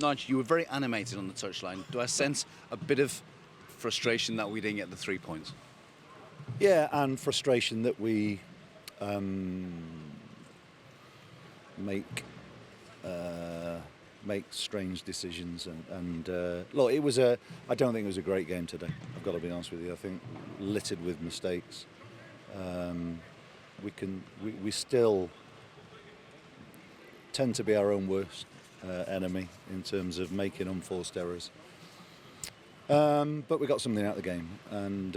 Nigel, you were very animated on the touchline. Do I sense a bit of frustration that we didn't get the 3 points? Yeah, and frustration that we make strange decisions. And look, I don't think it was a great game today. I've got to be honest with you. I think littered with mistakes. We still tend to be our own worst enemy in terms of making unforced errors. But we got something out of the game, and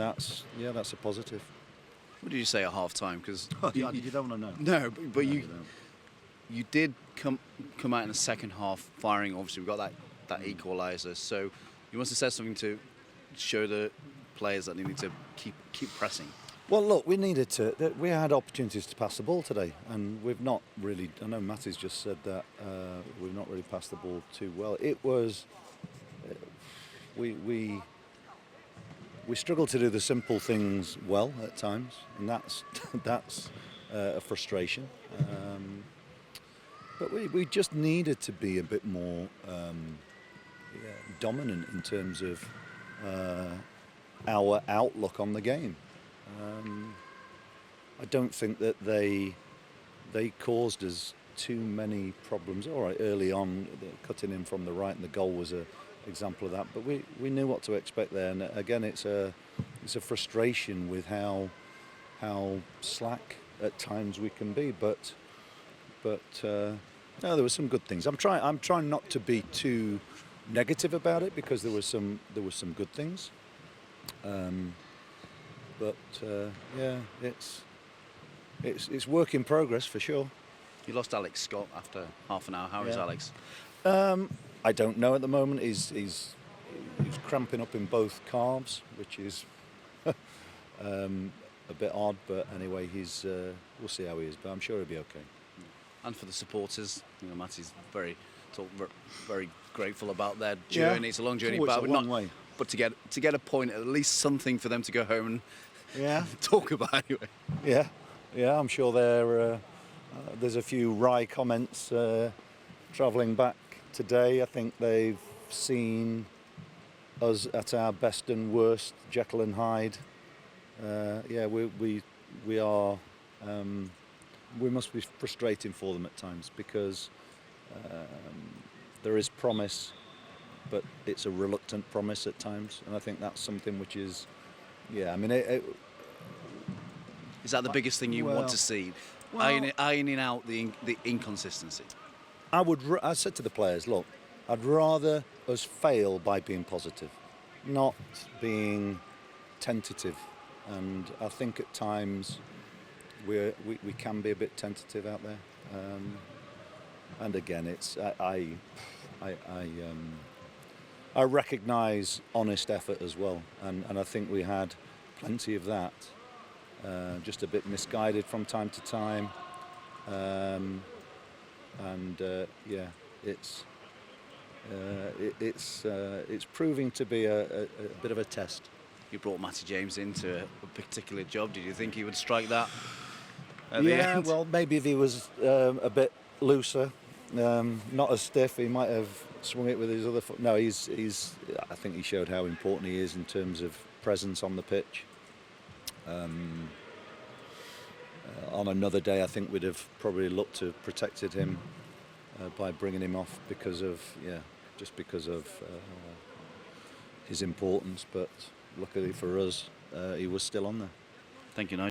that's a positive. What did you say at half time? Because you don't want to know. No, but you did come out in the second half firing. Obviously, we got that equaliser. So you must have said something to show the players that they need to keep pressing. Well, look, we had opportunities to pass the ball today, and we've not really. I know Matty's just said that we've not really passed the ball too well. It was we struggle to do the simple things well at times, and that's a frustration. But we just needed to be a bit more dominant in terms of our outlook on the game. I don't think that they caused us too many problems. All right, early on, cutting in from the right, and the goal was an example of that. But we knew what to expect there. And again, it's a frustration with how slack at times we can be. But no, there were some good things. I'm trying not to be too negative about it, because there was some good things. But it's work in progress for sure. You lost Alex Scott after half an hour. How is Alex? I don't know at the moment. He's cramping up in both calves, which is a bit odd. But anyway, we'll see how he is. But I'm sure he'll be okay. And for the supporters, Matty's very grateful about their journey. Yeah. It's a long journey, but a long way. But to get a point, at least something for them to go home and talk about anyway. Yeah. I'm sure there's a few wry comments travelling back today. I think they've seen us at our best and worst, Jekyll and Hyde. We are. We must be frustrating for them at times, because there is promise, but it's a reluctant promise at times, and I think that's something which is, is that the biggest thing you want to see? Ironing out the inconsistency. I said to the players, look, I'd rather us fail by being positive, not being tentative, and I think at times we can be a bit tentative out there. And again, I recognise honest effort as well, and I think we had plenty of that. Just a bit misguided from time to time, it's proving to be a bit of a test. You brought Matty James into a particular job. Did you think he would strike that at the end? Well, maybe if he was a bit looser, not as stiff, he might have swung it with his other foot. No, I think he showed how important he is in terms of presence on the pitch. On another day, I think we'd have probably looked to have protected him by bringing him off because of his importance. But luckily for us, he was still on there. Thank you, Nigel.